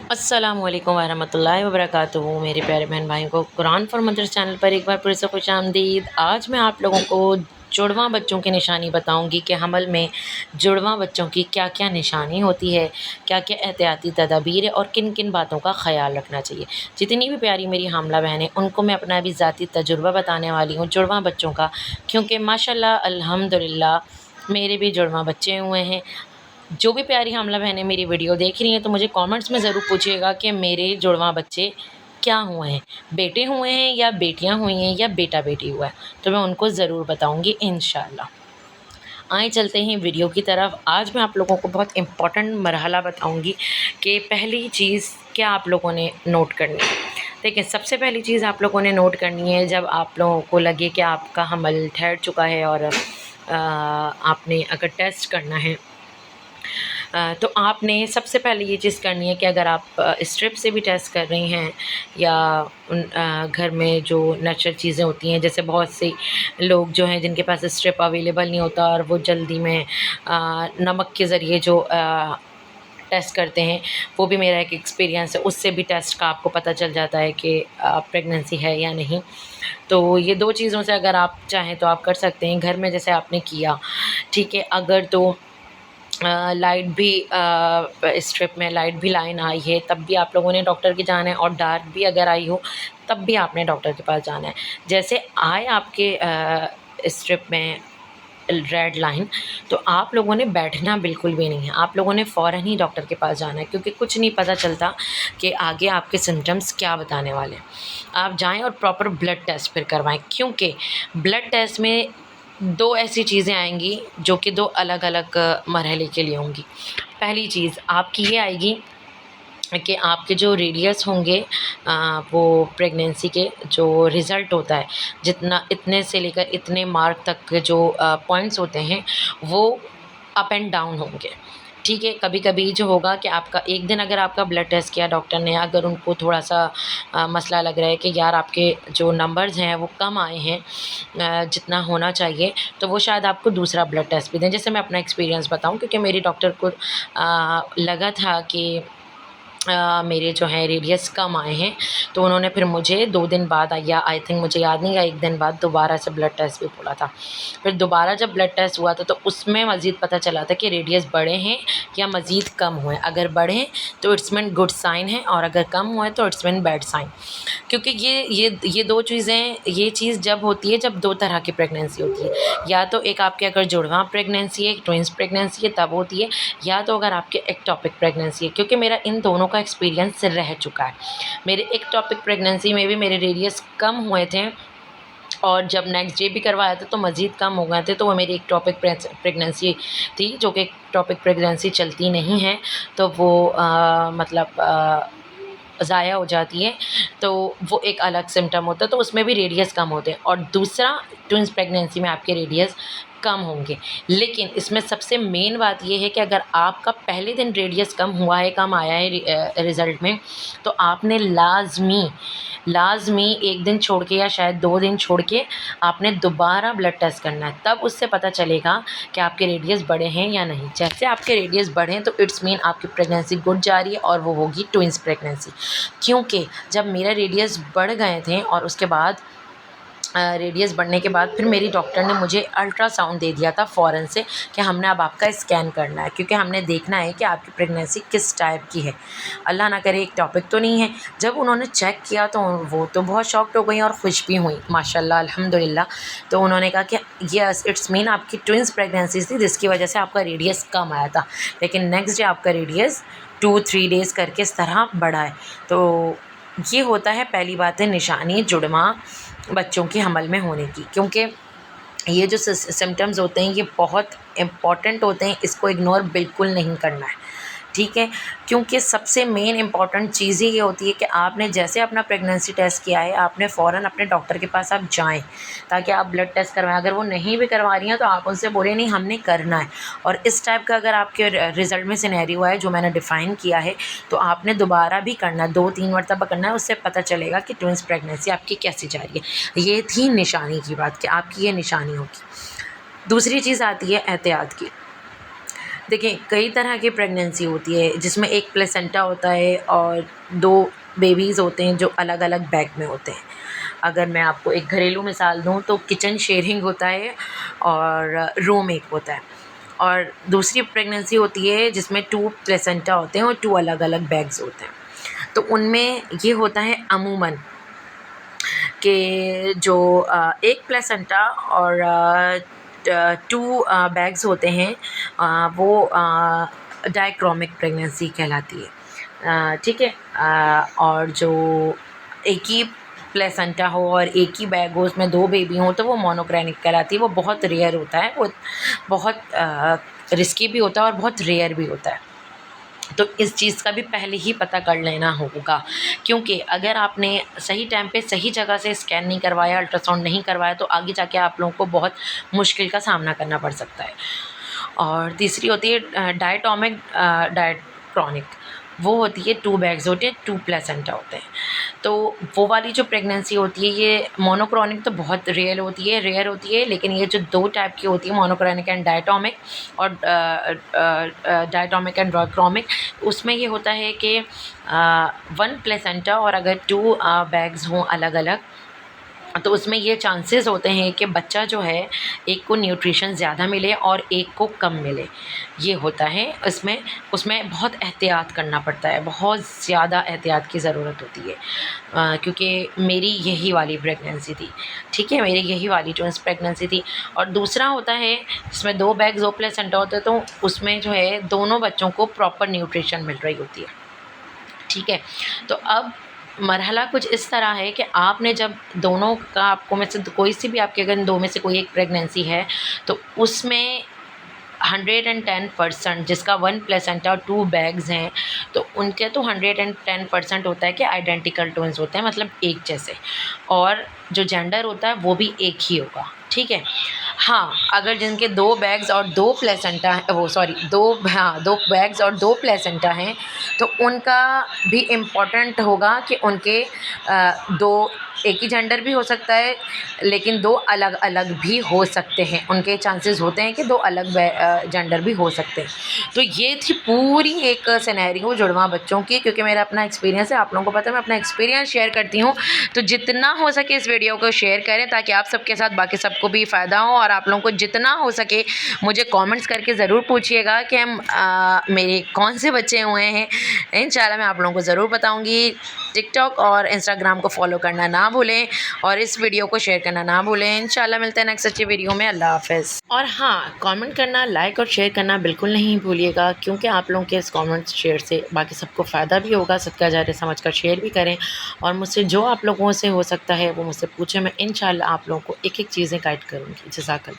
अस्सलामुअलैकुम वरहमतुल्लाहि वबरकातुहू। मेरे प्यारे बहन भाइयों को कुरान फॉर मदर्स चैनल पर एक बार फिर से खुशामदीद। आज मैं आप लोगों को जुड़वा बच्चों की निशानी बताऊंगी कि हमल में जुड़वा बच्चों की क्या क्या निशानी होती है, क्या क्या एहतियाती तदाबीर है और किन किन बातों का ख्याल रखना चाहिए। जितनी भी प्यारी मेरी हामला बहन है उनको मैं अपना भी ज़ाती तजुर्बा बताने वाली हूँ जुड़वा बच्चों का, क्योंकि माशाल्लाह अल्हम्दुलिल्लाह मेरे भी जुड़वा बच्चे हुए हैं। जो भी प्यारी हामला बहनें मेरी वीडियो देख रही हैं तो मुझे कमेंट्स में ज़रूर पूछिएगा कि मेरे जुड़वा बच्चे क्या हुए हैं, बेटे हुए हैं या बेटियां हुई हैं या बेटा बेटी हुआ है, तो मैं उनको ज़रूर बताऊंगी इंशाल्लाह। आए चलते हैं वीडियो की तरफ। आज मैं आप लोगों को बहुत इम्पॉर्टेंट मरहला बताऊंगी कि पहली चीज़ क्या आप लोगों ने नोट करनी है। देखिए, सबसे पहली चीज़ आप लोगों ने नोट करनी है, जब आप लोगों को लगे कि आपका हमल ठहर चुका है और आपने अगर टेस्ट करना है तो आपने सबसे पहले ये चीज़ करनी है कि अगर आप स्ट्रिप से भी टेस्ट कर रही हैं या घर में जो नेचुरल चीज़ें होती हैं, जैसे बहुत से लोग जो हैं जिनके पास स्ट्रिप अवेलेबल नहीं होता और वो जल्दी में नमक के ज़रिए जो टेस्ट करते हैं, वो भी मेरा एक एक्सपीरियंस है। उससे भी टेस्ट का आपको पता चल जाता है कि प्रेगनेंसी है या नहीं। तो ये दो चीज़ों से अगर आप चाहें तो आप कर सकते हैं घर में, जैसे आपने किया, ठीक है। अगर तो लाइट भी स्ट्रिप में लाइट भी लाइन आई है तब भी आप लोगों ने डॉक्टर के जाना है, और डार्क भी अगर आई हो तब भी आपने डॉक्टर के पास जाना है। जैसे आए आपके स्ट्रिप में रेड लाइन, तो आप लोगों ने बैठना बिल्कुल भी नहीं है, आप लोगों ने फ़ौरन ही डॉक्टर के पास जाना है, क्योंकि कुछ नहीं पता चलता कि आगे आपके सिम्टम्स क्या बताने वाले हैं। आप जाएं और प्रॉपर ब्लड टेस्ट फिर करवाएं, क्योंकि ब्लड टेस्ट में दो ऐसी चीज़ें आएंगी जो कि दो अलग अलग मरहले के लिए होंगी। पहली चीज़ आपकी ये आएगी कि आपके जो रेडियस होंगे वो प्रेगनेंसी के जो रिज़ल्ट होता है, जितना इतने से लेकर इतने मार्क तक के जो पॉइंट्स होते हैं वो अप एंड डाउन होंगे, ठीक है। कभी कभी जो होगा कि आपका एक दिन अगर आपका ब्लड टेस्ट किया डॉक्टर ने, अगर उनको थोड़ा सा मसला लग रहा है कि यार आपके जो नंबर्स हैं वो कम आए हैं जितना होना चाहिए, तो वो शायद आपको दूसरा ब्लड टेस्ट भी दें। जैसे मैं अपना एक्सपीरियंस बताऊं, क्योंकि मेरी डॉक्टर को लगा था कि मेरे जो हैं रेडियस कम आए हैं, तो उन्होंने फिर मुझे 2 दिन बाद या आई थिंक मुझे याद नहीं है, 1 दिन बाद दोबारा से ब्लड टेस्ट भी बोला था। फिर दोबारा जब ब्लड टेस्ट हुआ था तो उसमें मज़ीद पता चला था कि रेडियस बढ़े हैं या मज़ीद कम हुए हैं। अगर बढ़े तो इट्स मीन गुड साइन है, और अगर कम हुए तो इट्स मीन बैड साइन। क्योंकि ये दो चीज़ें, ये चीज़ जब होती है जब 2 तरह की प्रेगनेंसी होती है, या तो एक आपके अगर जुड़वा प्रेगनेंसी है, ट्विंस प्रेगनेंसी है तब होती है, या तो अगर आपके एक्टोपिक प्रेगनेंसी है। क्योंकि मेरा इन दोनों का एक्सपीरियंस रह चुका है। मेरे एक्टोपिक प्रेगनेंसी में भी मेरे रेडियस कम हुए थे, और जब नेक्स्ट डे भी करवाया था तो मज़ीद कम हो गए थे। तो वो मेरी एक्टोपिक प्रेगनेंसी थी, जो कि एक्टोपिक प्रेगनेंसी चलती नहीं है, तो वो मतलब ज़ाया हो जाती है, तो वो एक अलग सिम्टम होता है, तो उसमें भी रेडियस कम होते हैं। और दूसरा, ट्विंस प्रेगनेंसी में आपके रेडियस कम होंगे। लेकिन इसमें सबसे मेन बात ये है कि अगर आपका पहले दिन रेडियस कम हुआ है, कम आया है रिज़ल्ट में, तो आपने लाजमी 1 दिन छोड़ के या शायद 2 दिन छोड़ के आपने दोबारा ब्लड टेस्ट करना है। तब उससे पता चलेगा कि आपके रेडियस बढ़े हैं या नहीं। जैसे आपके रेडियस बढ़े तो इट्स मीन आपकी प्रेगनेंसी गुड जा रही है, और वो होगी ट्विंस प्रेगनेंसी। क्योंकि जब मेरा रेडियस बढ़ गए थे और उसके बाद रेडियस बढ़ने के बाद फिर मेरी डॉक्टर ने मुझे अल्ट्रासाउंड दे दिया था फ़ौरन से कि हमने अब आपका स्कैन करना है, क्योंकि हमने देखना है कि आपकी प्रेगनेंसी किस टाइप की है। अल्लाह ना करे एक टॉपिक तो नहीं है। जब उन्होंने चेक किया तो वो तो बहुत शॉक्ड हो गई और खुश भी हुई माशाल्लाह अल्हम्दुलिल्लाह। तो उन्होंने कहा कि यस इट्स मीन आपकी ट्विंस प्रेगनेंसी थी, जिसकी वजह से आपका रेडियस कम आया था, लेकिन नेक्स्ट डे आपका रेडियस 2-3 डेज़ करके इस तरह बढ़ा है। तो ये होता है पहली बात है निशानी जुड़वा बच्चों की हमल में होने की। क्योंकि ये जो सिम्टम्स होते हैं ये बहुत इम्पॉर्टेंट होते हैं, इसको इग्नोर बिल्कुल नहीं करना है, ठीक है। क्योंकि सबसे मेन इम्पॉर्टेंट चीज़ ही ये होती है कि आपने जैसे अपना प्रेगनेंसी टेस्ट किया है, आपने फ़ौरन अपने डॉक्टर के पास आप जाएं ताकि आप ब्लड टेस्ट करवाएं। अगर वो नहीं भी करवा रही हैं तो आप उनसे बोलें नहीं हमने करना है। और इस टाइप का अगर आपके रिज़ल्ट में सिनेरियो है जो मैंने डिफ़ाइन किया है, तो आपने दोबारा भी करना है, 2-3 मरतबा करना है। उससे पता चलेगा कि ट्विंस प्रेगनेंसी आपकी कैसी जा रही है। ये थी निशानी की बात कि आपकी ये निशानी होगी। दूसरी चीज़ आती है एहतियात की। देखिए, कई तरह की प्रेगनेंसी होती है जिसमें एक प्लेसेंटा होता है और 2 बेबीज़ होते हैं जो अलग-अलग बैग में होते हैं। अगर मैं आपको एक घरेलू मिसाल दूँ तो किचन शेयरिंग होता है और रूम एक होता है। और दूसरी प्रेगनेंसी होती है जिसमें 2 प्लेसेंटा होते हैं और 2 अलग-अलग बैग्स होते हैं। तो उनमें ये होता है अमूमन कि जो एक प्लेसेंटा और 2 बैग्स होते हैं, वो डायक्रोमिक प्रेगनेंसी कहलाती है। ठीक है। और जो एक ही प्लेसेंटा हो और एक ही बैग हो, उसमें 2 बेबी हों, तो वो मोनोक्रेनिक कहलाती है। वो बहुत रेयर होता है, वो बहुत रिस्की भी होता है और बहुत रेयर भी होता है। तो इस चीज़ का भी पहले ही पता कर लेना होगा, क्योंकि अगर आपने सही टाइम पे सही जगह से स्कैन नहीं करवाया, अल्ट्रासाउंड नहीं करवाया, तो आगे जाके आप लोगों को बहुत मुश्किल का सामना करना पड़ सकता है। और तीसरी होती है डायक्रॉनिक। वो होती है 2 बैग्स होते हैं, 2 प्लेसेंटा होते हैं। तो वो वाली जो प्रेगनेंसी होती है, ये मोनोक्रॉनिक तो बहुत रेयर होती है, लेकिन ये जो 2 टाइप की होती है, मोनोक्रॉनिक एंड डायटोमिक और डायटोमिक एंड डायक्रोमिक, उसमें ये होता है कि 1 प्लेसेंटा और अगर 2 बैग्स हों अलग-अलग, तो उसमें ये चांसेस होते हैं कि बच्चा जो है, एक को न्यूट्रिशन ज़्यादा मिले और एक को कम मिले। ये होता है उसमें बहुत एहतियात करना पड़ता है, बहुत ज़्यादा एहतियात की ज़रूरत होती है। क्योंकि मेरी यही वाली प्रेगनेंसी थी, ठीक है, मेरी यही वाली ट्विंस प्रेगनेंसी थी। और दूसरा होता है जिसमें 2 बैग्स 2 प्लेसेंटा होते हैं, तो उसमें जो है दोनों बच्चों को प्रॉपर न्यूट्रिशन मिल रही होती है, ठीक है। तो अब मरहला कुछ इस तरह है कि आपने जब दोनों का, आपको में से कोई सी भी, आपके अगर 2 में से कोई एक प्रेगनेंसी है, तो उसमें 110% जिसका 1 प्लेसेंटा और 2 बैग्स हैं, तो उनके तो 110% होता है कि आइडेंटिकल ट्विन्स होते हैं, मतलब एक जैसे, और जो जेंडर होता है वो भी एक ही होगा, ठीक है। हाँ, अगर जिनके 2 बैग्स और 2 प्लेसेंटा हैं, वो सॉरी 2 बैग्स और 2 प्लेसेंटा हैं, तो उनका भी इम्पॉर्टेंट होगा कि उनके 2 एक ही जेंडर भी हो सकता है, लेकिन 2 अलग-अलग भी हो सकते हैं। उनके चांसेस होते हैं कि 2 अलग जेंडर भी हो सकते हैं। तो ये थी पूरी एक सिनेरियो जुड़वां बच्चों की, क्योंकि मेरा अपना एक्सपीरियंस है, आप लोगों को पता है मैं अपना एक्सपीरियंस शेयर करती हूँ। तो जितना हो सके इस वीडियो को शेयर करें, ताकि आप सबके साथ बाकी सबको भी फ़ायदा हो। और आप लोगों को जितना हो सके मुझे कमेंट्स करके ज़रूर पूछिएगा कि मेरे कौन से बच्चे हुए हैं। इंशाल्लाह मैं आप लोगों को ज़रूर बताऊँगी। टिकटॉक और इंस्टाग्राम को फॉलो करना ना भूलें और इस वीडियो को शेयर करना ना भूलें। इंशाल्लाह मिलते हैं नेक्स्ट अच्छी वीडियो में। अल्लाह हाफ़िज़। और हाँ, कमेंट करना, लाइक और शेयर करना बिल्कुल नहीं भूलिएगा, क्योंकि आप लोगों के इस कमेंट शेयर से बाकी सबको फ़ायदा भी होगा। सदका जारिया समझकर शेयर भी करें, और मुझसे जो आप लोगों से हो सकता है वो मुझसे पूछें। मैं इंशाल्लाह आप लोगों को एक-एक चीज़ें गाइड करूँगी। जज़ाकल्लाह।